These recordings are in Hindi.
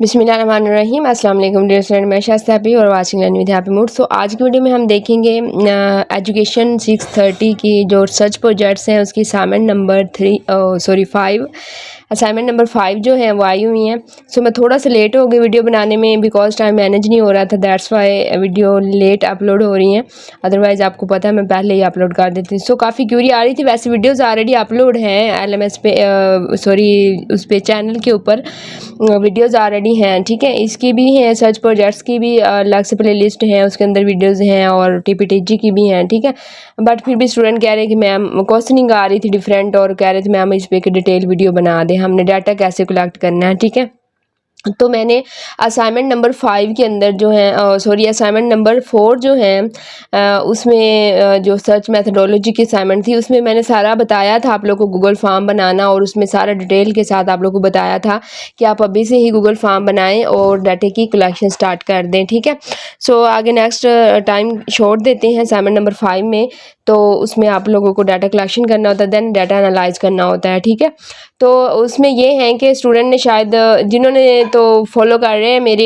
बिस्मिल्लाहिर्रहमानिर्रहीम अस्सलाम वालेकुम डियर स्टूडेंट, मैं शास्ता हैप्पी और watching learning with happy mood. So आज की वीडियो में हम देखेंगे एजुकेशन 630 की जो रिसर्च प्रोजेक्ट्स हैं उसकी असाइनमेंट नंबर 5 असाइनमेंट नंबर 5 जो है वो आई हुई हैं। सो मैं थोड़ा सा लेट हो गई वीडियो बनाने में बिकॉज टाइम मैनेज नहीं हो रहा था, that's why video late upload हो रही हैं। अदरवाइज़ आपको पता है मैं पहले ही अपलोड कर देती हूँ। सो काफ़ी क्यूरी आ रही थी, वैसे वीडियोज़ ऑलरेडी अपलोड हैं LMS पे उस पे चैनल के ऊपर वीडियोज़ ऑलरेडी हैं, ठीक है। इसकी भी हैं, सर्च प्रोजेक्ट्स की भी अलग से प्ले लिस्ट है, उसके अंदर वीडियोज़ हैं और TPTG की भी हैं, ठीक है। बट फिर भी स्टूडेंट कह रहे हैं कि मैम क्वेश्चनिंग आ रही थी डिफरेंट और कह रहे थे मैम इस पे एक डिटेल वीडियो बना दें, हमने डाटा कैसे कलेक्ट करना है, ठीक है। तो मैंने असाइनमेंट नंबर 5 के अंदर जो है असाइनमेंट नंबर 4 जो है उसमें जो सर्च मेथडोलॉजी की असाइनमेंट थी उसमें मैंने सारा बताया था आप लोगों को गूगल फॉर्म बनाना, और उसमें सारा डिटेल के साथ आप लोगों को बताया था कि आप अभी से ही गूगल फॉर्म बनाएं और डाटे की कलेक्शन स्टार्ट कर दें, ठीक है। सो आगे नेक्स्ट टाइम छोड़ देते हैं असाइनमेंट नंबर 5 में। तो उसमें आप लोगों को डाटा कलेक्शन करना होता है, देन डाटा एनालाइज करना होता है, ठीक है। तो उसमें ये है कि स्टूडेंट ने शायद जिन्होंने तो फॉलो कर रहे हैं मेरे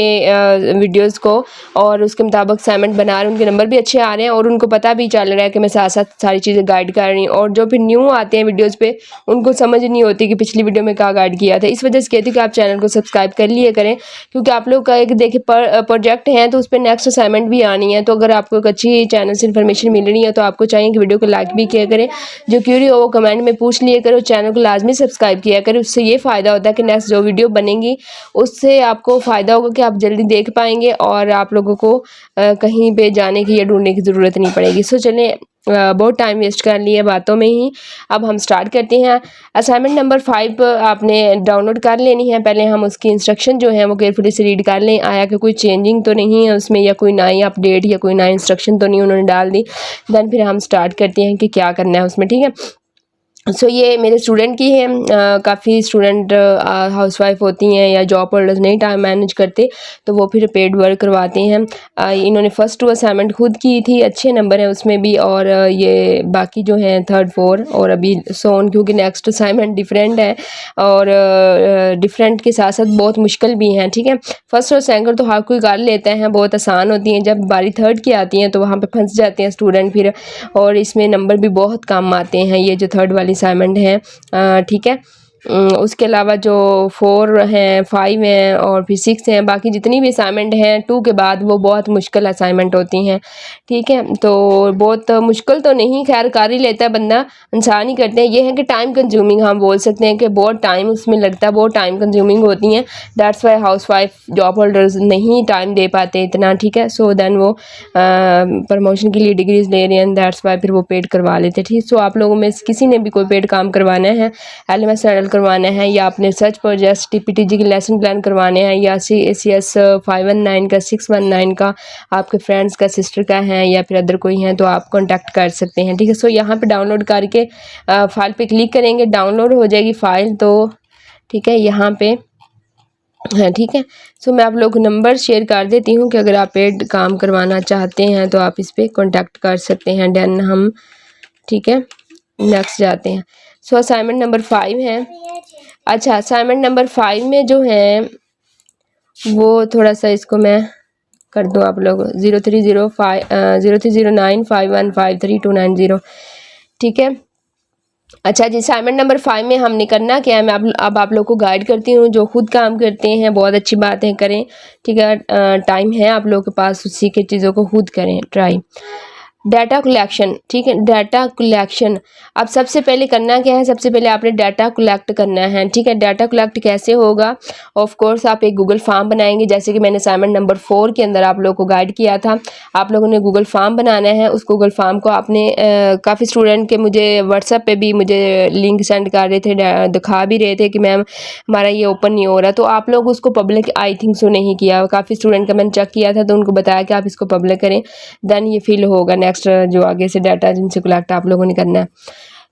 वीडियोस को और उसके मुताबिक असाइनमेंट बना रहे हैं, उनके नंबर भी अच्छे आ रहे हैं और उनको पता भी चल रहा है कि मैं साथ साथ सारी चीज़ें गाइड कर रही हूँ। और जो फिर न्यू आते हैं वीडियोज़ पे उनको समझ नहीं होती कि पिछली वीडियो में क्या गाइड किया था। इस वजह से कहती हूँ कि आप चैनल को सब्सक्राइब कर लिए करें, क्योंकि आप लोग का एक देखिए प्रोजेक्ट हैं तो उस पर नेक्स्ट असाइनमेंट भी आनी है। तो अगर आपको एक अच्छी चैनल से इन्फॉर्मेशन मिल रही है तो आपको चाहिए कि वीडियो को लाइक भी किया करें, जो क्यूरी हो वो कमेंट में पूछ लिया करो, चैनल को लाजमी सब्सक्राइब किया करें। उससे ये फ़ायदा होता है कि नेक्स्ट जो वीडियो बनेंगी उससे आपको फ़ायदा होगा कि आप जल्दी देख पाएंगे और आप लोगों को कहीं पे जाने की या ढूंढने की ज़रूरत नहीं पड़ेगी। सो चलें, बहुत टाइम वेस्ट कर लिया बातों में ही, अब हम स्टार्ट करते हैं। असाइनमेंट नंबर 5 आपने डाउनलोड कर लेनी है। पहले हम उसकी इंस्ट्रक्शन जो है वो केयरफुली से रीड कर लें, आया कि कोई चेंजिंग तो नहीं है उसमें या कोई नई अपडेट या कोई नई इंस्ट्रक्शन तो नहीं उन्होंने डाल दी। देन फिर हम स्टार्ट करते हैं कि क्या करना है उसमें, ठीक है। सो ये मेरे स्टूडेंट की है। काफ़ी स्टूडेंट हाउसवाइफ होती हैं या जॉब होल्डर्स नहीं टाइम मैनेज करते तो वो फिर पेड वर्क करवाते हैं। इन्होंने फर्स्ट 2 असाइनमेंट खुद की थी, अच्छे नंबर हैं उसमें भी, और ये बाकी जो हैं 3rd 4 और अभी सोन, क्योंकि नेक्स्ट असाइनमेंट डिफरेंट है और डिफरेंट के साथ साथ बहुत मुश्किल भी हैं, ठीक है। फर्स्ट और सेकंड तो हर कोई कर लेता है, बहुत आसान होती हैं, जब बारी 3rd की आती हैं तो वहाँ पे फंस जाते हैं स्टूडेंट फिर, और इसमें नंबर भी बहुत कम आते हैं, ये जो 3rd वाली असाइनमेंट है, ठीक है। उसके अलावा जो 4 हैं 5 हैं और फिर 6 हैं, बाकी जितनी भी असाइनमेंट हैं 2 के बाद वो बहुत मुश्किल असाइनमेंट होती हैं, ठीक है। तो बहुत मुश्किल तो नहीं, खैर कर ही लेता है बंदा, इंसान ही करते हैं। ये है कि टाइम कंज्यूमिंग हम बोल सकते हैं कि बहुत टाइम उसमें लगता है, बहुत टाइम कंज्यूमिंग होती हैं, that's why housewife job holders नहीं टाइम दे पाते इतना, ठीक है। सो देन वो प्रमोशन के लिए डिग्रीज ले रहे हैं, दैट्स वाई फिर वो पेड करवा लेते हैं, ठीक। सो आप लोगों में किसी ने भी कोई पेड काम करवाना है, LMS चैनल करवाना है, या अपने सर्च प्रोजेक्ट TPTG के लेसन प्लान करवाने हैं, या CACS 519 का 619 का आपके फ्रेंड्स का सिस्टर का है या फिर अदर कोई है तो आप कांटेक्ट कर सकते हैं, ठीक है। सो यहाँ पे डाउनलोड करके फाइल पे क्लिक करेंगे, डाउनलोड हो जाएगी फ़ाइल, तो ठीक है यहाँ पे है, ठीक है। सो मैं आप लोग को नंबर शेयर कर देती हूँ कि अगर आप पेड काम करवाना चाहते हैं तो आप इस पर कॉन्टैक्ट कर सकते हैं। देन हम, ठीक है, नेक्स्ट जाते हैं। सो असाइनमेंट नंबर 5 है। अच्छा, असाइनमेंट नंबर 5 में जो है वो थोड़ा सा इसको मैं कर दूँ आप लोग 0309515329 ठीक है। अच्छा जी, असाइनमेंट नंबर 5 में हमने करना क्या है, मैं अब आप लोग को गाइड करती हूँ। जो खुद काम करते हैं बहुत अच्छी बात है, करें, ठीक है। टाइम है आप लोगों के पास, उसी के चीज़ों को खुद करें ट्राई। डाटा कलेक्शन, ठीक है, डाटा कलेक्शन। अब सबसे पहले करना क्या है, सबसे पहले आपने डाटा कलेक्ट करना है, ठीक है। डाटा कलेक्ट कैसे होगा, ऑफ कोर्स आप एक गूगल फॉर्म बनाएंगे, जैसे कि मैंने असाइनमेंट नंबर 4 के अंदर आप लोगों को गाइड किया था। आप लोगों ने गूगल फॉर्म बनाना है, उस गूगल फॉर्म को आपने काफ़ी स्टूडेंट के मुझे व्हाट्सएप पे भी मुझे लिंक सेंड कर रहे थे, दिखा भी रहे थे कि मैम हमारा ये ओपन नहीं हो रहा, तो आप लोग उसको पब्लिक आई थिंक सो नहीं किया। काफ़ी स्टूडेंट का मैंने चेक किया था तो उनको बताया कि आप इसको पब्लिक करें, देन ये फिल होगा नेक्स्ट जो आगे से डाटा जिनसे कलेक्ट आप लोगों ने करना है।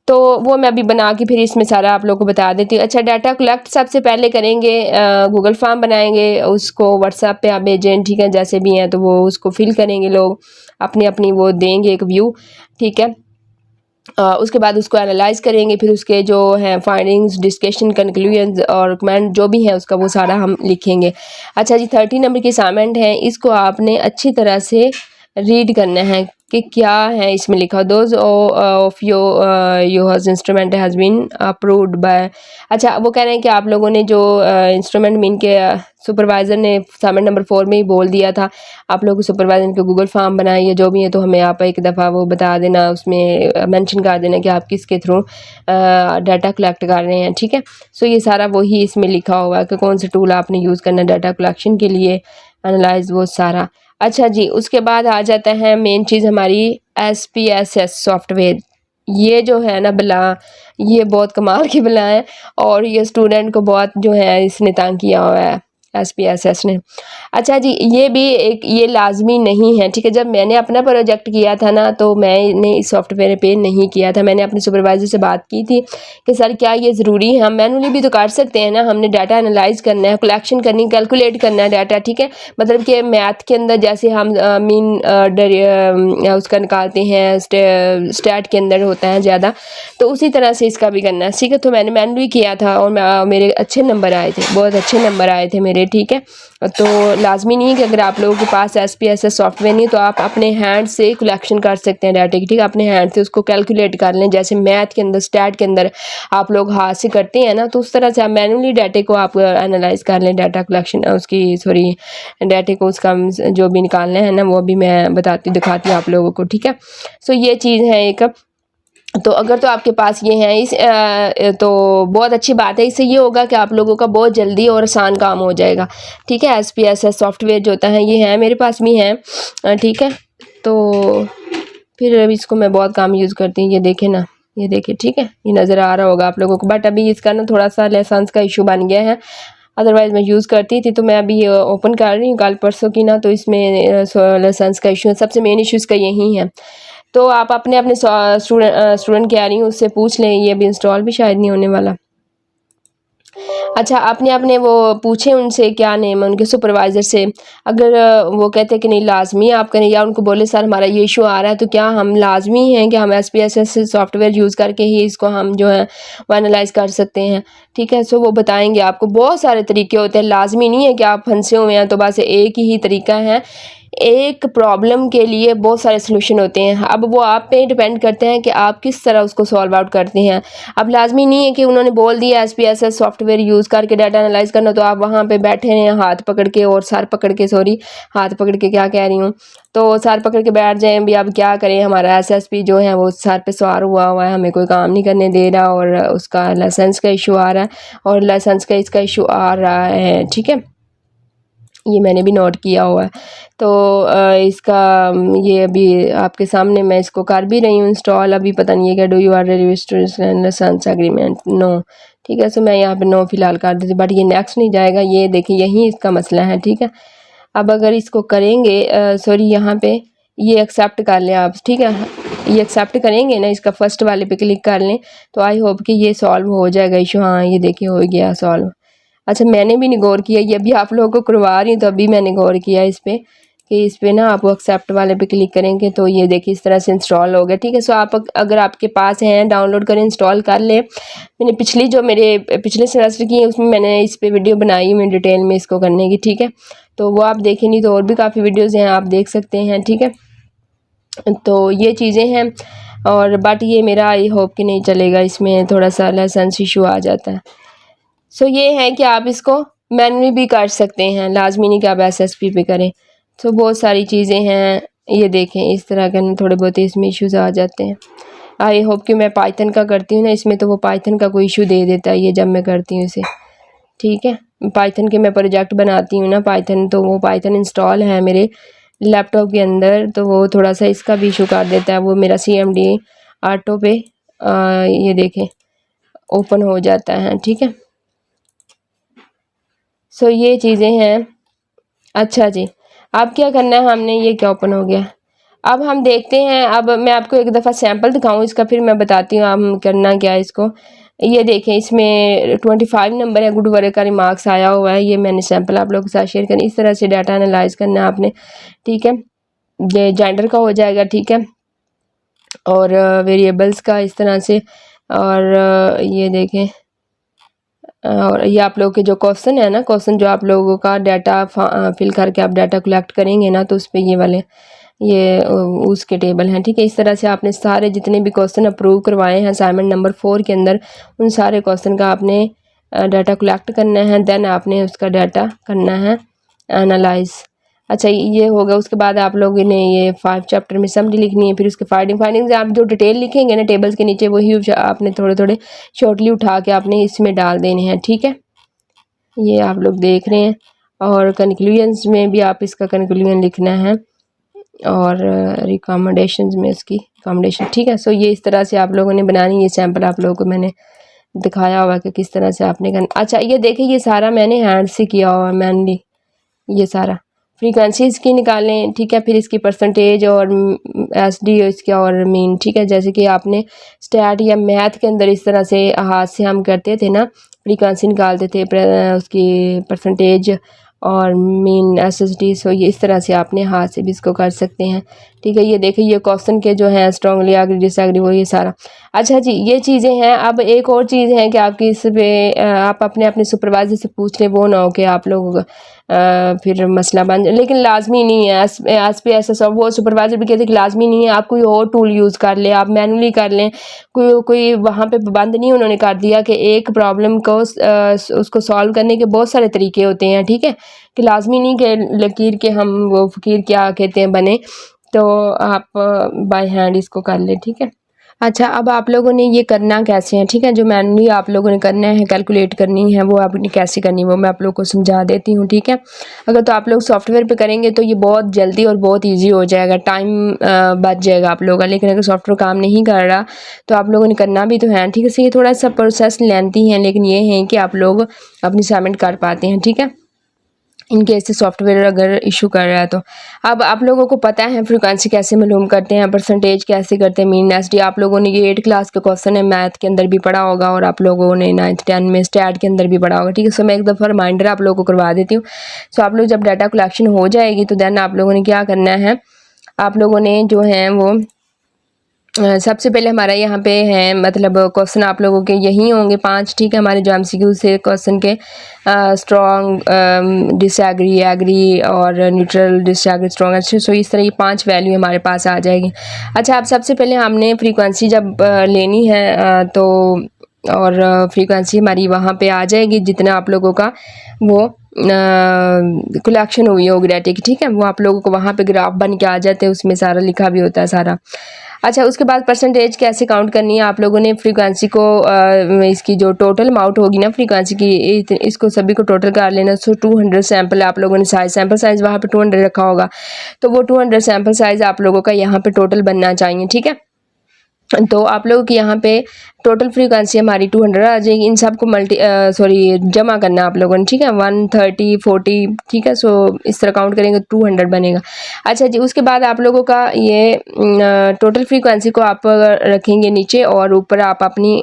तो वो मैं अभी बना के फिर इसमें सारा आप लोगों को बता देती हूँ। अच्छा, डाटा कलेक्ट सबसे पहले करेंगे, गूगल फॉर्म बनाएंगे, उसको व्हाट्सएप पे आप भेजें, ठीक है, जैसे भी हैं तो वो उसको फिल करेंगे लोग, अपनी अपनी वो देंगे एक व्यू, ठीक है। उसके बाद उसको एनालाइज करेंगे, फिर उसके जो हैं फाइंडिंग्स, डिस्कशन, कंक्लूजन और कमेंट जो भी है उसका वो सारा हम लिखेंगे। अच्छा जी, 30 नंबर की असाइनमेंट है, इसको आपने अच्छी तरह से रीड करना है कि क्या है इसमें लिखा। Those of your instrument has been approved by. अच्छा, वो कह रहे हैं कि आप लोगों ने जो इंस्ट्रूमेंट मीन के सुपरवाइज़र ने असाइनमेंट नंबर 4 में ही बोल दिया था, आप लोग सुपरवाइज़र के गूगल फॉर्म बनाए या जो भी है, तो हमें आप एक दफ़ा वो बता देना, उसमें मेंशन कर देना कि आप किसके थ्रू डाटा कलेक्ट कर रहे हैं, ठीक है। सो ये सारा वही इसमें लिखा हुआ है कि कौन सा टूल आपने यूज़ करना है डाटा कलेक्शन के लिए, एनालाइज वो सारा। अच्छा जी, उसके बाद आ जाता है मेन चीज़ हमारी SPSS सॉफ्टवेयर। ये जो है ना बला, ये बहुत कमाल की बला है और ये स्टूडेंट को बहुत जो है इसने तंग किया हुआ है SPSS ने। अच्छा जी, ये भी एक ये लाजमी नहीं है, ठीक है। जब मैंने अपना प्रोजेक्ट किया था ना तो मैंने इस सॉफ्टवेयर पे नहीं किया था, मैंने अपने सुपरवाइज़र से बात की थी कि सर क्या ये ज़रूरी है, हम मैनुअली भी तो कर सकते हैं ना, हमने डाटा एनालाइज करना है, कलेक्शन करनी, कैलकुलेट करना है डाटा, ठीक है। मतलब कि मैथ के अंदर जैसे हम उसका निकालते हैं, स्टैट के अंदर होता है ज़्यादा, तो उसी तरह से इसका भी करना है, ठीक है। तो मैंने मैनुअली किया था और मेरे अच्छे नंबर आए थे, बहुत अच्छे नंबर आए थे मेरे, ठीक है। तो लाजमी नहीं है कि अगर आप लोगों के पास SPSS सॉफ्टवेयर नहीं तो आप अपने हैंड से कलेक्शन कर सकते हैं डाटा की, ठीक है। अपने हैंड से उसको कैलकुलेट कर लें, जैसे मैथ के अंदर, स्टैट के अंदर आप लोग हाथ से करते हैं ना, तो उस तरह से आप मैनुअली डाटे को आप एनालाइज कर लें, डाटा कलेक्शन उसकी डाटे को उसका जो भी निकालना है ना वो भी मैं दिखाती हूँ आप लोगों को, ठीक है। सो ये चीज़ है एक। तो अगर तो आपके पास ये हैं तो बहुत अच्छी बात है, इससे ये होगा कि आप लोगों का बहुत जल्दी और आसान काम हो जाएगा, ठीक है। SPSS सॉफ्टवेयर जो होता है ये है, मेरे पास भी है, ठीक है। तो फिर अभी इसको मैं बहुत कम यूज़ करती हूँ, ये देखें ना, ये देखिए, ठीक है, ये नज़र आ रहा होगा आप लोगों को। बट अभी इसका ना थोड़ा सा लाइसेंस का इशू बन गया है, अदरवाइज़ मैं यूज़ करती थी। तो मैं अभी ओपन कर रही हूँ कल परसों की ना, तो इसमें लाइसेंस का इशू है, सबसे मेन इशू इसका यही है। तो आप अपने स्टूडेंट कह रही हूँ उससे पूछ लें, ये भी इंस्टॉल भी शायद नहीं होने वाला। अच्छा, आपने वो पूछे उनसे क्या नेम है उनके सुपरवाइज़र से, अगर वो कहते हैं कि नहीं लाजमी आप करें, या उनको बोले सर हमारा ये इशू आ रहा है, तो क्या हम लाजमी हैं कि हम SPSS सॉफ्टवेयर यूज़ करके ही इसको हम जो है वो एनालाइज कर सकते हैं, ठीक है। सो वो बताएंगे आपको, बहुत सारे तरीके होते हैं, लाजमी नहीं है कि आप फंसे हुए हैं तो बस एक ही तरीका है। एक प्रॉब्लम के लिए बहुत सारे सलूशन होते हैं, अब वो आप पे डिपेंड करते हैं कि आप किस तरह उसको सॉल्व आउट करते हैं। अब लाजमी नहीं है कि उन्होंने बोल दिया SPSS सॉफ्टवेयर यूज़ करके डाटा एनालाइज करना तो आप वहाँ पे बैठे हैं हाथ पकड़ के और सर पकड़ के, सॉरी हाथ पकड़ के क्या कह रही हूँ, तो सर पकड़ के बैठ जाएँ भी अब क्या करें, हमारा SSP जो है वो सर पे सवार हुआ है, हमें कोई काम नहीं करने दे रहा और उसका लाइसेंस का इशू आ रहा है और लाइसेंस का इसका इशू आ रहा है, ठीक है। ये मैंने भी नोट किया हुआ है। तो इसका ये अभी आपके सामने मैं इसको कर भी रही हूँ इंस्टॉल, अभी पता नहीं है क्या, do you are license agreement, no, ठीक है। सो मैं यहाँ पे नो फिलहाल कर देती, बट ये नेक्स्ट नहीं जाएगा, ये देखिए यही इसका मसला है, ठीक है। अब अगर इसको करेंगे सॉरी यहाँ पे ये एक्सेप्ट कर लें आप, ठीक है, ये एक्सेप्ट करेंगे ना, इसका फर्स्ट वाले पे क्लिक कर लें तो आई होप कि ये सॉल्व हो जाएगा इशू। हाँ ये देखिए हो गया सॉल्व। अच्छा, मैंने भी नहीं गौर किया, ये अभी आप लोगों को करवा रही हूँ तो अभी मैंने गौर किया इस पे कि इस पे ना आप एक्सेप्ट वाले पे क्लिक करेंगे तो ये देखिए इस तरह से इंस्टॉल हो गया, ठीक है। सो आप अगर आपके पास हैं डाउनलोड करें, इंस्टॉल कर लें। मैंने मेरे पिछले सेमेस्टर की है उसमें मैंने इस पे वीडियो बनाई हुई डिटेल में इसको करने की, ठीक है। तो वो आप देखें, नहीं तो और भी काफ़ी वीडियोज़ हैं आप देख सकते हैं, ठीक है। तो ये चीज़ें हैं और बट ये मेरा आई होप कि नहीं चलेगा, इसमें थोड़ा सा लाइसेंस इशू आ जाता है। सो ये है कि आप इसको मैनुअली भी कर सकते हैं, लाजमी नहीं कि आप SSP पे करें। तो बहुत सारी चीज़ें हैं, ये देखें इस तरह के थोड़े बहुत इसमें इश्यूज आ जाते हैं। आई होप कि मैं पाइथन का करती हूँ ना इसमें, तो वो पाइथन का कोई इशू दे देता है ये जब मैं करती हूँ इसे, ठीक है। पाइथन के मैं प्रोजेक्ट बनाती हूँ ना पाइथन, तो वो पाइथन इंस्टॉल है मेरे लैपटॉप के अंदर, तो वो थोड़ा सा इसका भी इशू कर देता है। वो मेरा CMD ऑटो पे ये देखें ओपन हो जाता है, ठीक है। सो ये चीज़ें हैं। अच्छा जी, अब क्या करना है हमने, ये क्या ओपन हो गया, अब हम देखते हैं। अब मैं आपको एक दफ़ा सैम्पल दिखाऊं इसका, फिर मैं बताती हूँ हम करना क्या है इसको। ये देखें इसमें 25 नंबर है, गुड वर्क का रिमार्क्स आया हुआ है, ये मैंने सैम्पल आप लोगों के साथ शेयर करनी। इस तरह से डाटा एनालाइज करना है आपने, ठीक है। ये जेंडर का हो जाएगा, ठीक है। और वेरिएबल्स का इस तरह से। और ये देखें, और ये आप लोगों के जो क्वेश्चन है ना, क्वेश्चन जो आप लोगों का डाटा फिल करके आप डाटा कलेक्ट करेंगे ना, तो उस पर ये वाले ये उसके टेबल हैं, ठीक है। इस तरह से आपने सारे जितने भी क्वेश्चन अप्रूव करवाए हैं असाइनमेंट नंबर 4 के अंदर, उन सारे क्वेश्चन का आपने डाटा कलेक्ट करना है, देन आपने उसका डाटा करना है एनालाइज। अच्छा, ये होगा। उसके बाद आप लोगों ने ये 5 चैप्टर में समरी लिखनी है, फिर उसके फाइंडिंग्स आप जो डिटेल लिखेंगे ना टेबल्स के नीचे, वही आपने थोड़े थोड़े शॉर्टली उठा के आपने इसमें डाल देने हैं, ठीक है। ये आप लोग देख रहे हैं। और कंक्लूजन्स में भी आप इसका कंक्लूजन लिखना है, और रिकमेंडेशंस में इसकी रिकमेंडेशन, ठीक है। सो ये इस तरह से आप लोगों ने बनानी। ये सैम्पल आप लोगों को मैंने दिखाया हुआ कि किस तरह से आपने करना। अच्छा, ये देखिए, ये सारा मैंने हैंड से किया हुआ है मैनुअली, ये सारा फ्रीक्वेंसी इसकी निकालें, ठीक है। फिर इसकी परसेंटेज और एसडी इसका और मीन, ठीक है। जैसे कि आपने स्टैट या मैथ के अंदर इस तरह से हाथ से हम करते थे ना, फ्रीक्वेंसी निकालते थे, उसकी परसेंटेज और मीन एसएसडी। सो ये इस तरह से आपने हाथ से भी इसको कर सकते हैं, ठीक है। ये देखिए, ये क्वेश्चन के जो हैं स्ट्रांगली एग्री डिसएग्री, वो ये सारा। अच्छा जी, ये चीज़ें हैं। अब एक और चीज़ है कि आपकी इस पे आप अपने अपने सुपरवाइजर से पूछ लें, वो ना हो कि आप लोग फिर मसला बन जाए। लेकिन लाजमी नहीं है, एस पे ऐसा सब वो सुपरवाइजर भी कहते हैं कि लाजमी नहीं है, आप कोई और टूल यूज़ कर लें, आप मैनुअली कर लें। कोई वहाँ पे पाबंद नहीं उन्होंने कर दिया कि एक प्रॉब्लम को उसको सॉल्व करने के बहुत सारे तरीके होते हैं, ठीक है। कि लाजमी नहीं कि लकीर के हम वो फ़कीर क्या कहते हैं बने, तो आप बाय हैंड इसको कर लें, ठीक है। अच्छा, अब आप लोगों ने ये करना कैसे है, ठीक है। जो मैनुअली आप लोगों ने करना है, कैलकुलेट करनी है, वो आपने कैसे करनी है वो मैं आप लोगों को समझा देती हूँ, ठीक है। अगर तो आप लोग सॉफ्टवेयर पे करेंगे तो ये बहुत जल्दी और बहुत इजी हो जाएगा, टाइम बच जाएगा आप लोगों का। लेकिन अगर सॉफ्टवेयर काम नहीं कर रहा तो आप लोगों ने करना भी तो है, ठीक है। सो ये थोड़ा सा प्रोसेस लेंथी है, लेकिन ये है कि आप लोग अपनी असाइनमेंट कर पाते हैं, ठीक है। इनके ऐसे सॉफ्टवेयर अगर इशू कर रहा है तो। अब आप लोगों को पता है फ्रीक्वेंसी कैसे मालूम करते हैं, परसेंटेज कैसे करते हैं, मीन एसडी। आप लोगों ने ये 8 क्लास का क्वेश्चन है, मैथ के अंदर भी पढ़ा होगा, और आप लोगों ने 9th 10 में स्टैट के अंदर भी पढ़ा होगा, ठीक है। सो मैं एक दफ़ा रिमाइंडर आप लोगों को करवा देती हूँ। सो आप लोग जब डाटा कलेक्शन हो जाएगी तो देन आप लोगों ने क्या करना है, आप लोगों ने जो है वो सबसे पहले हमारा यहाँ पे है, मतलब क्वेश्चन आप लोगों के यही होंगे 5, ठीक है। हमारे जो एमसीक्यू से क्वेश्चन के स्ट्रॉन्ग, डिसएग्री, एग्री और न्यूट्रल, डिसएग्री, स्ट्रॉन्ग, अच्छे। सो इस तरह ये 5 वैल्यू हमारे पास आ जाएगी। अच्छा, अब सबसे पहले हमने फ्रीक्वेंसी जब लेनी है तो, और फ्रीक्वेंसी हमारी वहाँ पे आ जाएगी जितना आप लोगों का वो कलेक्शन हुई होगी डाटा की, ठीक है। वो आप लोगों को वहाँ पे ग्राफ बन के आ जाते हैं, उसमें सारा लिखा भी होता है सारा। अच्छा, उसके बाद परसेंटेज कैसे काउंट करनी है, आप लोगों ने फ्रीक्वेंसी को इसकी जो टोटल अमाउंट होगी ना फ्रीक्वेंसी की, इसको सभी को टोटल कर लेना। सो 200 सैंपल आप लोगों ने सैंपल साइज़ वहाँ पे 200 रखा होगा, तो वो 200 सैंपल साइज़ आप लोगों का यहाँ पे टोटल बनना चाहिए, ठीक है। तो आप लोगों की यहाँ पे टोटल फ्रीक्वेंसी हमारी 200 आ जाएगी। इन सब को जमा करना आप लोगों ने, ठीक है। 130 40, ठीक है। सो इस तरह काउंट करेंगे 200 बनेगा। अच्छा जी, उसके बाद आप लोगों का ये टोटल फ्रीक्वेंसी को आप रखेंगे नीचे, और ऊपर आप अपनी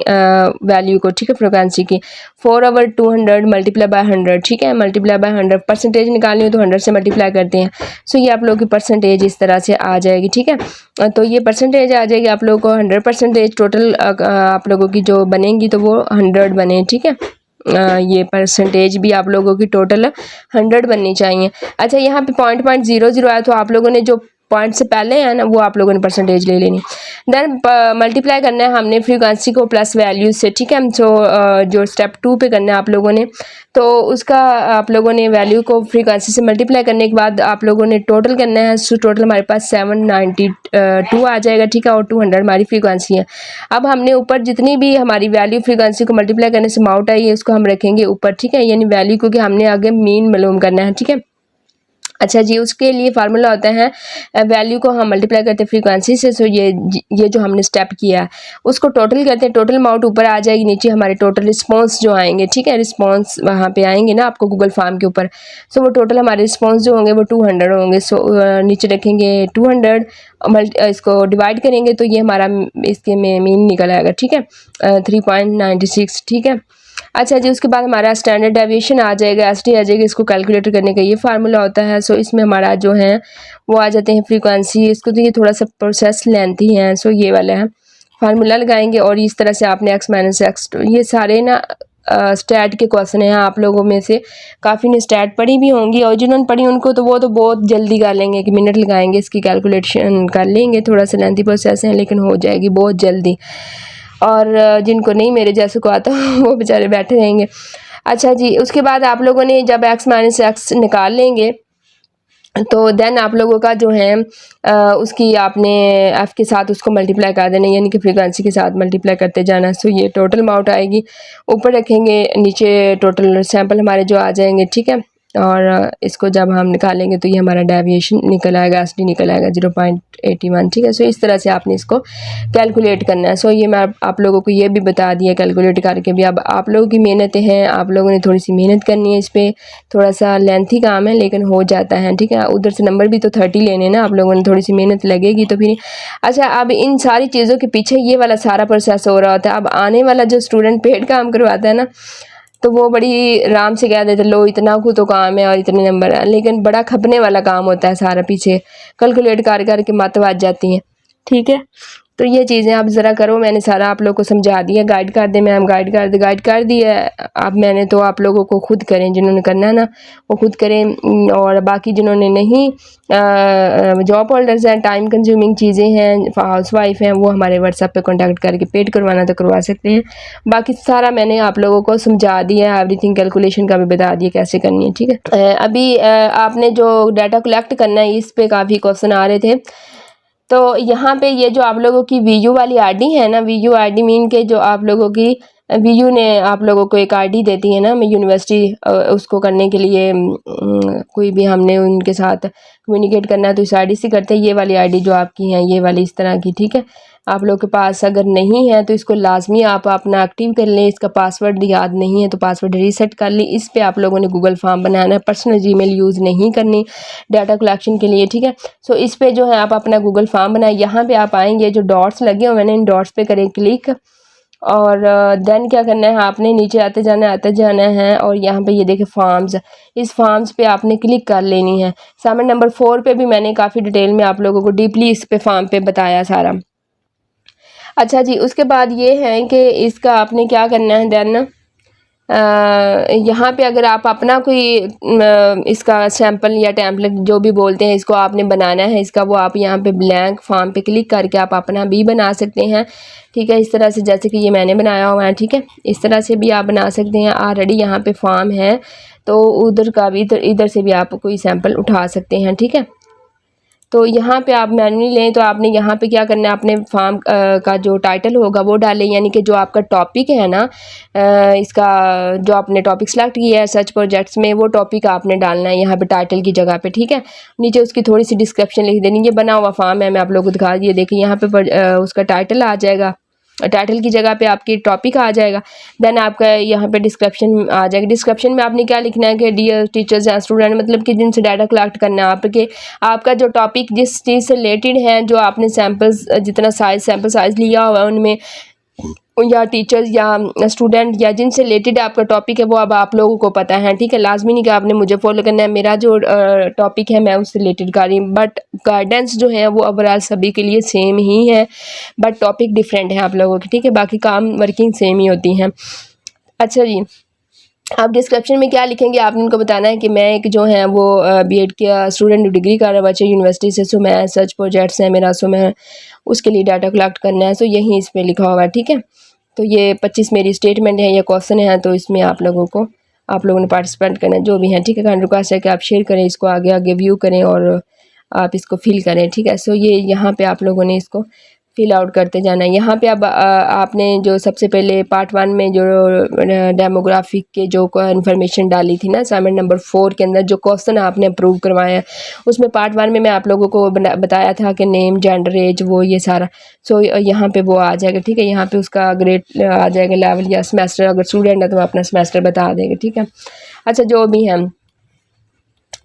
वैल्यू को, ठीक है, फ्रीक्वेंसी की 4/200 मल्टीप्लाई बाय 100, ठीक है। मल्टीप्लाई बाय 100, परसेंटेज निकालनी हो तो 100 से मल्टीप्लाई करते हैं। सो ये आप लोगों की परसेंटेज इस तरह से आ जाएगी, ठीक है। तो ये परसेंटेज आ जाएगी आप लोगों को 100% टोटल आप लोगों की जो बनेंगी तो वो 100 बने, ठीक है। ये परसेंटेज भी आप लोगों की टोटल 100 बननी चाहिए। अच्छा, यहाँ पे 0.00 आया, तो आप लोगों ने जो पॉइंट से पहले है ना वो आप लोगों ने परसेंटेज ले लेनी। देन मल्टीप्लाई करना है हमने फ्रीक्वेंसी को प्लस वैल्यूज से, ठीक है। सो जो स्टेप 2 पे करना है आप लोगों ने, तो उसका आप लोगों ने वैल्यू को फ्रीक्वेंसी से मल्टीप्लाई करने के बाद आप लोगों ने टोटल करना है। सो टोटल हमारे पास 792 आ जाएगा, ठीक है। और 200 हमारी फ्रीक्वेंसी है। अब हमने ऊपर जितनी भी हमारी वैल्यू फ्रीक्वेंसी को मल्टीप्लाई करने से अमाउंट आई है उसको हम रखेंगे ऊपर, ठीक है। यानी वैल्यू क्योंकि हमने आगे मीन मालूम करना है, ठीक है। अच्छा जी, उसके लिए फार्मूला होता है, वैल्यू को हम मल्टीप्लाई करते हैं फ्रीक्वेंसी से। सो ये जो हमने स्टेप किया है उसको टोटल करते हैं, टोटल अमाउंट ऊपर आ जाएगी, नीचे हमारे टोटल रिस्पांस जो आएंगे, ठीक है। रिस्पांस वहाँ पे आएंगे ना आपको गूगल फॉर्म के ऊपर। सो वो टोटल हमारे रिस्पांस जो होंगे वो 200 होंगे। सो नीचे रखेंगे 200, इसको डिवाइड करेंगे तो ये हमारा इसके में मीन निकल आएगा, ठीक है, 3.96, ठीक है। अच्छा जी, उसके बाद हमारा स्टैंडर्ड डेविएशन आ जाएगा, एसडी आ जाएगी। इसको कैलकुलेट करने का ये फार्मूला होता है। सो इसमें हमारा जो है वो आ जाते हैं फ्रीक्वेंसी। इसको तो ये थोड़ा सा प्रोसेस लेंथी है। सो ये वाला है, फार्मूला लगाएंगे और इस तरह से आपने x माइनस एक्स, ये सारे ना स्टैट के क्वेश्चन हैं। आप लोगों में से काफ़ी ने स्टैट पढ़ी भी होंगी, और जिन्होंने पढ़ी उनको तो वो तो बहुत जल्दी कर लेंगे, कि मिनट लगाएंगे इसकी कैलकुलेशन कर लेंगे। थोड़ा सा लेंथी प्रोसेस है लेकिन हो जाएगी बहुत जल्दी। और जिनको नहीं मेरे जैसे को आता वो बेचारे बैठे रहेंगे। अच्छा जी, उसके बाद आप लोगों ने जब x माइनस एक्स निकाल लेंगे तो देन आप लोगों का जो है उसकी आपने f के साथ उसको मल्टीप्लाई कर देना, यानी कि फ्रीक्वेंसी के साथ मल्टीप्लाई करते जाना। सो ये टोटल अमाउंट आएगी, ऊपर रखेंगे, नीचे टोटल सैंपल हमारे जो आ जाएंगे, ठीक है। और इसको जब हम निकालेंगे तो ये हमारा डेविएशन निकल आएगा, एसडी निकल आएगा 0.81, ठीक है। सो इस तरह से आपने इसको कैलकुलेट करना है। सो ये मैं आप लोगों को ये भी बता दिया कैलकुलेट करके भी। अब आप लोगों की मेहनतें हैं, आप लोगों ने थोड़ी सी मेहनत करनी है इस पर। थोड़ा सा लेंथी काम है लेकिन हो जाता है, ठीक है। उधर से नंबर भी तो 30 लेने ना, आप लोगों ने थोड़ी सी मेहनत लगेगी तो फिर। अच्छा, अब इन सारी चीज़ों के पीछे ये वाला सारा प्रोसेस हो रहा होता है। अब आने वाला जो स्टूडेंट पेड काम करवाता है ना, तो वो बड़ी आराम से कह देते लो इतना को तो काम है और इतने नंबर है, लेकिन बड़ा खपने वाला काम होता है सारा, पीछे कैलकुलेट कर करके मत बच जाती हैं, ठीक है। तो ये चीज़ें आप ज़रा करो, मैंने सारा आप लोगों को समझा दिया, गाइड कर दे मैम, गाइड कर दिया अब मैंने। तो आप लोगों को खुद करें, जिन्होंने करना है ना वो खुद करें। और बाकी जिन्होंने नहीं, जॉब होल्डर्स हैं, टाइम कंज्यूमिंग चीज़ें हैं, हाउस वाइफ हैं, वो हमारे व्हाट्सएप पे कांटेक्ट करके पेड करवाना तो करवा सकते हैं। बाकी सारा मैंने आप लोगों को समझा दिया है, एवरीथिंग कैलकुलेशन का भी बता दिया कैसे करनी है, ठीक है। अभी आपने जो डाटा कलेक्ट करना है इस पर काफ़ी क्वेश्चन आ रहे थे। तो यहाँ पे ये जो आप लोगों की वीयू वाली आईडी है ना, वीयू आईडी मीन के जो आप लोगों की वीयू ने आप लोगों को एक आईडी देती है ना, मैं यूनिवर्सिटी उसको करने के लिए कोई भी हमने उनके साथ कम्युनिकेट करना है तो इस आईडी से करते हैं। ये वाली आईडी जो आपकी है, ये वाली इस तरह की, ठीक है। आप लोग के पास अगर नहीं है तो इसको लाजमी आप अपना एक्टिव कर लें। इसका पासवर्ड याद नहीं है तो पासवर्ड रीसेट कर लें। इस पे आप लोगों ने गूगल फॉर्म बनाना है, पर्सनल जीमेल यूज़ नहीं करनी डाटा कलेक्शन के लिए, ठीक है। सो इस पे जो है आप अपना गूगल फॉर्म बनाएं। यहाँ पे आप आएंगे, जो डॉट्स लगे हुए हैं इन डॉट्स पे करें क्लिक, और देन क्या करना है, आपने नीचे आते जाना है और यहाँ पे ये देखें फॉर्म्स, इस फॉर्म्स पे आपने क्लिक कर लेनी है। असाइनमेंट नंबर 4 पे भी मैंने काफ़ी डिटेल में आप लोगों को डीपली इस पे फॉर्म पे बताया सारा। अच्छा जी, उसके बाद ये है कि इसका आपने क्या करना है देन, यहाँ पे अगर आप अपना कोई इसका सैम्पल या टेम्पलेट जो भी बोलते हैं इसको आपने बनाना है इसका, वो आप यहाँ पे ब्लैंक फॉर्म पे क्लिक करके आप अपना भी बना सकते हैं, ठीक है। इस तरह से जैसे कि ये मैंने बनाया हुआ है, ठीक है। इस तरह से भी आप बना सकते हैं। ऑलरेडी यहाँ पे फॉर्म है तो उधर का भी इधर से भी आप कोई सैम्पल उठा सकते हैं, ठीक है। तो यहाँ पे आप मैन्युअली लें तो आपने यहाँ पे क्या करना है, अपने फॉर्म का जो टाइटल होगा वो डालें, यानी कि जो आपका टॉपिक है ना, इसका जो आपने टॉपिक सेलेक्ट किया है सर्च प्रोजेक्ट्स में, वो टॉपिक आपने डालना है यहाँ पे टाइटल की जगह पे, ठीक है। नीचे उसकी थोड़ी सी डिस्क्रिप्शन लिख देनी। ये बना हुआ फॉर्म है, मैं आप लोगों को दिखा दिए, देखिए यहाँ पे उसका टाइटल आ जाएगा, टाइटल की जगह पे आपकी टॉपिक आ जाएगा। देन आपका यहाँ पे डिस्क्रिप्शन आ जाएगा। डिस्क्रिप्शन में आपने क्या लिखना है कि डियर टीचर्स एंड स्टूडेंट, मतलब कि जिनसे डाटा कलेक्ट करना है आपके, आपका जो टॉपिक जिस चीज़ से रिलेटेड है, जो आपने सैम्पल्स जितना सैम्पल साइज लिया हुआ है उनमें, या टीचर्स या स्टूडेंट या जिनसे रिलेटेड आपका टॉपिक है वो अब आप लोगों को पता है, ठीक है। लाजमी नहीं कि आपने मुझे फॉलो करना है, मेरा जो टॉपिक है मैं उससे रिलेटेड कर रही हूँ, बट गाइडेंस जो है वो ओवरऑल सभी के लिए सेम ही है, बट टॉपिक डिफरेंट है आप लोगों की, ठीक है। बाकी काम वर्किंग सेम ही होती हैं। अच्छा जी, आप डिस्क्रिप्शन में क्या लिखेंगे, आपने उनको बताना है कि मैं एक जो है वो बीएड का स्टूडेंट डिग्री कर रहा बच्चे यूनिवर्सिटी से, सो मैं सर्च प्रोजेक्ट्स है मेरा, सो मैं उसके लिए डाटा कलेक्ट करना है, सो यही इस पर लिखा हुआ है, ठीक है। तो ये 25 मेरी स्टेटमेंट है, ये क्वेश्चन है, तो इसमें आप लोगों ने पार्टिसिपेट करना है जो भी है, ठीक है। काइंड रिक्वेस्ट है कि आप शेयर करें इसको, आगे आगे व्यू करें और आप इसको फिल करें, ठीक है। सो ये यहाँ पे आप लोगों ने इसको फिल आउट करते जाना है। यहाँ पे अब आपने जो सबसे पहले पार्ट 1 में जो डेमोग्राफिक के जो इन्फॉर्मेशन डाली थी ना, असाइनमेंट नंबर 4 के अंदर जो क्वेश्चन आपने अप्रूव करवाया है, उसमें पार्ट 1 में मैं आप लोगों को बताया था कि नेम, जेंडर, एज, वो ये सारा। सो यहाँ पे वो आ जाएगा, ठीक है। यहाँ पे उसका ग्रेड आ जाएगा, लेवल या सेमेस्टर, अगर स्टूडेंट है तो अपना सेमेस्टर बता देंगे, ठीक है। अच्छा, जो भी है,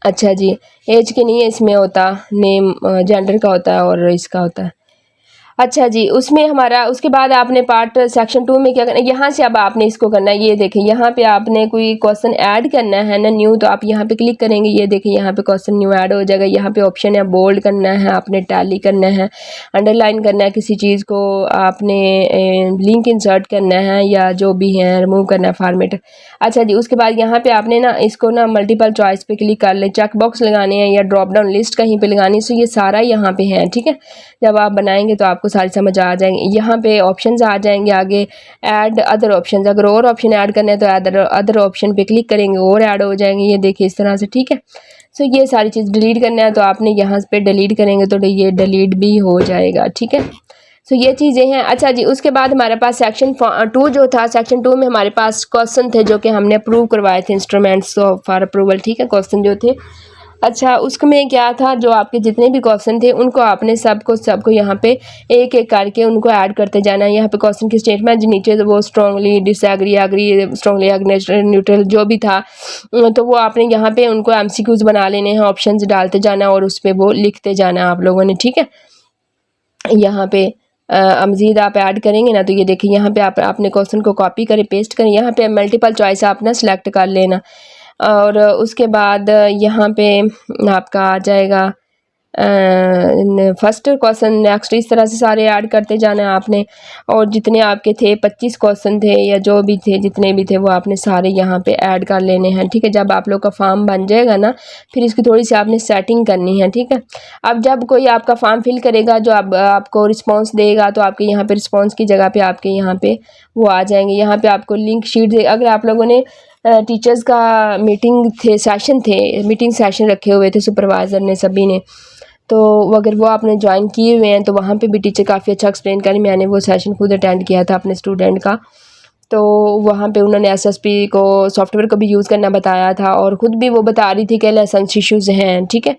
अच्छा जी, एज के नहीं है इसमें होता, नेम जेंडर का होता है और इसका होता है। अच्छा जी, उसमें हमारा उसके बाद आपने पार्ट सेक्शन 2 में क्या करना है, यहाँ से अब आपने इसको करना है, ये देखें यहाँ पे आपने कोई क्वेश्चन ऐड करना है ना न्यू, तो आप यहाँ पे क्लिक करेंगे, ये देखें यहाँ पे क्वेश्चन न्यू ऐड हो जाएगा। यहाँ पे ऑप्शन है बोल्ड करना है, आपने टैली करना है, अंडरलाइन करना है, किसी चीज़ को आपने लिंक इंसर्ट करना है या जो भी है रिमूव करना है फॉर्मेट। अच्छा जी, उसके बाद यहाँ पे आपने ना इसको ना मल्टीपल चॉइस पे क्लिक कर ले, चेक बॉक्स लगाने हैं या ड्रॉप डाउन लिस्ट कहीं पे लगानी है, सो ये सारा यहाँ पे है, ठीक है। जब आप बनाएंगे तो आपको सारी समझ आ जाएंगे। यहाँ पे ऑप्शंस आ जाएंगे आगे, ऐड अदर ऑप्शंस, अगर और ऑप्शन ऐड करना है तो अदर ऑप्शन पे क्लिक करेंगे और ऐड हो जाएंगे, ये देखिए इस तरह से, ठीक है। सो ये सारी चीज़ डिलीट करना है तो आपने यहाँ पे डिलीट करेंगे तो ये डिलीट भी हो जाएगा, ठीक है। सो ये चीज़ें हैं। अच्छा जी, उसके बाद हमारे पास सेक्शन 2 जो था, सेक्शन 2 में हमारे पास क्वेश्चन थे जो कि हमने अप्रूव करवाए थे, इंस्ट्रूमेंट्स फॉर अप्रूवल, ठीक है, क्वेश्चन जो थे। अच्छा, उसमें क्या था, जो आपके जितने भी क्वेश्चन थे उनको आपने सबको यहाँ पे एक एक करके उनको ऐड करते जाना है। यहाँ पे क्वेश्चन की स्टेटमेंट नीचे वो strongly, disagree, agree, strongly against, neutral जो भी था, तो वो आपने यहाँ पे उनको एमसीक्यूज बना लेने हैं, ऑप्शंस डालते जाना और उस पर वो लिखते जाना आप लोगों ने, ठीक है। यहाँ पे मज़ीद आप ऐड करेंगे ना तो ये देखिए यहाँ पे आपने क्वेश्चन को कॉपी करें, पेस्ट करें, यहाँ पे मल्टीपल चॉइस आप ना सिलेक्ट कर लेना और उसके बाद यहाँ पे आपका आ जाएगा फर्स्ट क्वेश्चन, नेक्स्ट, इस तरह से सारे ऐड करते जाना है आपने। और जितने आपके थे 25 क्वेश्चन थे या जो भी थे, जितने भी थे वो आपने सारे यहाँ पे ऐड कर लेने हैं, ठीक है। जब आप लोग का फॉर्म बन जाएगा ना फिर इसकी थोड़ी सी आपने सेटिंग करनी है, ठीक है। अब जब कोई आपका फॉर्म फिल करेगा, जो आपको रिस्पॉन्स देगा, तो आपके यहाँ पे रिस्पॉन्स की जगह पे आपके यहाँ पे वो आ जाएंगे। यहाँ पे आपको लिंक शीट दे, अगर आप लोगों ने टीचर्स का मीटिंग सेशन रखे हुए थे सुपरवाइज़र ने सभी ने, तो अगर वो आपने ज्वाइन किए हुए हैं तो वहाँ पे भी टीचर काफ़ी अच्छा एक्सप्लेन करें। मैंने वो सेशन खुद अटेंड किया था अपने स्टूडेंट का, तो वहाँ पे उन्होंने एसएसपी को सॉफ्टवेयर को भी यूज़ करना बताया था और ख़ुद भी वो बता रही थी कि लाइसेंस इश्यूज़ हैं, ठीक है।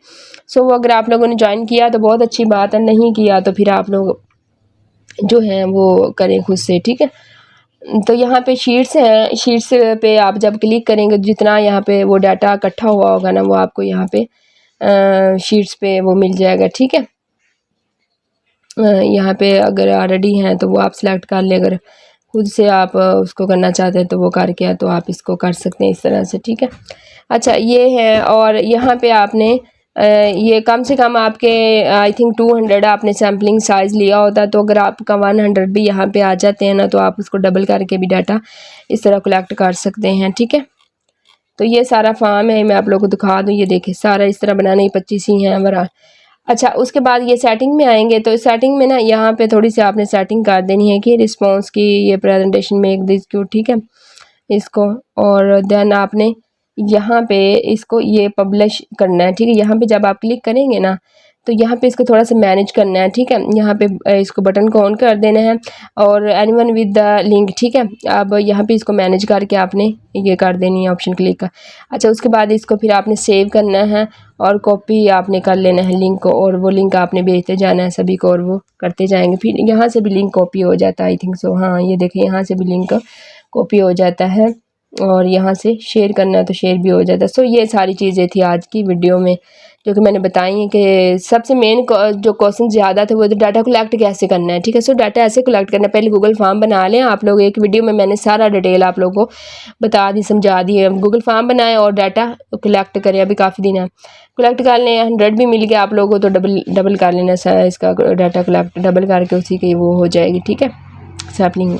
सो वो अगर आप लोगों ने ज्वाइन किया तो बहुत अच्छी बात है, नहीं किया तो फिर आप लोग जो हैं वो करें खुद से, ठीक है। तो यहाँ पे शीट्स हैं, शीट्स पे आप जब क्लिक करेंगे जितना यहाँ पे वो डाटा इकट्ठा हुआ होगा ना वो आपको यहाँ पे शीट्स पे वो मिल जाएगा, ठीक है। यहाँ पे अगर ऑलरेडी हैं तो वो आप सेलेक्ट कर लें, अगर खुद से आप उसको करना चाहते हैं तो वो करके तो आप इसको कर सकते हैं इस तरह से, ठीक है। अच्छा, ये है। और यहाँ पे आपने ये कम से कम आपके आई थिंक 200 आपने सैम्पलिंग साइज़ लिया होता है, तो अगर आपका 100 भी यहाँ पे आ जाते हैं ना तो आप उसको डबल करके भी डाटा इस तरह कलेक्ट कर सकते हैं, ठीक है। तो ये सारा फॉर्म है, मैं आप लोगों को दिखा दूँ, ये देखिए सारा इस तरह बनाने ही 25 ही हैं बरा। अच्छा, उसके बाद ये सेटिंग में आएंगे तो सेटिंग में ना यहाँ पे थोड़ी सी आपने सेटिंग कर देनी है कि रिस्पॉन्स की, ये प्रेजेंटेशन मेक दिस क्यूट, ठीक है, इसको। और देन आपने यहाँ पे इसको ये पब्लिश करना है, ठीक है। यहाँ पे जब आप क्लिक करेंगे ना तो यहाँ पे इसको थोड़ा सा मैनेज करना है, ठीक है। यहाँ पे इसको बटन को ऑन कर देना है और एनीवन विद द लिंक, ठीक है। अब यहाँ पे इसको मैनेज करके आपने ये कर देनी है ऑप्शन क्लिक का। अच्छा, उसके बाद इसको फिर आपने सेव करना है और कॉपी आपने कर लेना है लिंक को, और वो लिंक आपने भेजते जाना है सभी को और वो करते जाएंगे। फिर यहाँ से भी लिंक कॉपी हो जाता है, आई थिंक सो, हाँ ये देखें यहाँ से भी लिंक कॉपी हो जाता है और यहाँ से शेयर करना है तो शेयर भी हो जाता है। सो ये सारी चीज़ें थी आज की वीडियो में जो कि मैंने बताई है कि सबसे मेन जो क्वेश्चन ज़्यादा थे वो तो डाटा कलेक्ट कैसे करना है, ठीक है। सो डाटा ऐसे कलेक्ट करना है, पहले गूगल फॉर्म बना लें आप लोग। एक वीडियो में मैंने सारा डिटेल आप लोगों को बता दी, समझा दी है। गूगल फॉर्म बनाएं और डाटा कलेक्ट करें, अभी काफ़ी दिन है, कलेक्ट कर लें। 100 भी मिल गया आप लोगों को तो डबल कर लेना इसका डाटा कलेक्ट, डबल करके उसी की वो हो जाएगी, ठीक है। सैम्पलिंग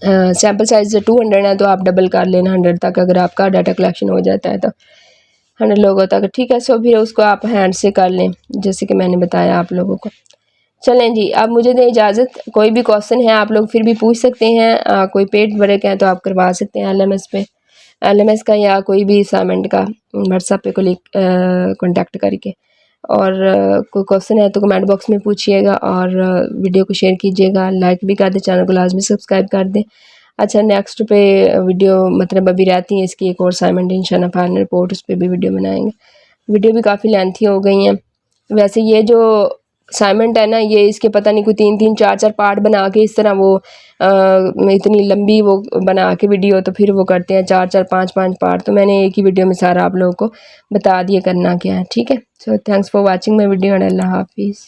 सैम्पल साइज़ 200 है तो आप डबल कर लेना 100 तक, अगर आपका डाटा कलेक्शन हो जाता है तो 100 लोगों तक, ठीक है। सो फिर उसको आप हैंड से कर लें जैसे कि मैंने बताया आप लोगों को। चलें जी, अब मुझे दें इजाज़त। कोई भी क्वेश्चन है आप लोग फिर भी पूछ सकते हैं, कोई पेड वर्क है तो आप करवा सकते हैं LMS पे, LMS का या कोई भी असाइनमेंट का व्हाट्सएप पे को कॉन्टेक्ट करके। और कोई क्वेश्चन है तो कमेंट बॉक्स में पूछिएगा और वीडियो को शेयर कीजिएगा, लाइक भी कर दें, चैनल को लाजमी सब्सक्राइब कर दें। अच्छा, नेक्स्ट पे वीडियो मतलब अभी रहती है इसकी एक और असाइनमेंट इंशाल्लाह फाइनल रिपोर्ट, उस पर भी वीडियो बनाएंगे। वीडियो भी काफ़ी लेंथी हो गई हैं वैसे। ये जो असाइनमेंट है ना ये इसके पता नहीं कोई 3-3 4-4 पार्ट बना के इस तरह वो इतनी लंबी वो बना के वीडियो तो फिर वो करते हैं 4-4 5-5 पार्ट, तो मैंने एक ही वीडियो में सारा आप लोगों को बता दिया करना क्या है, ठीक है। So thanks for watching my video and अल्लाह हाफिज़।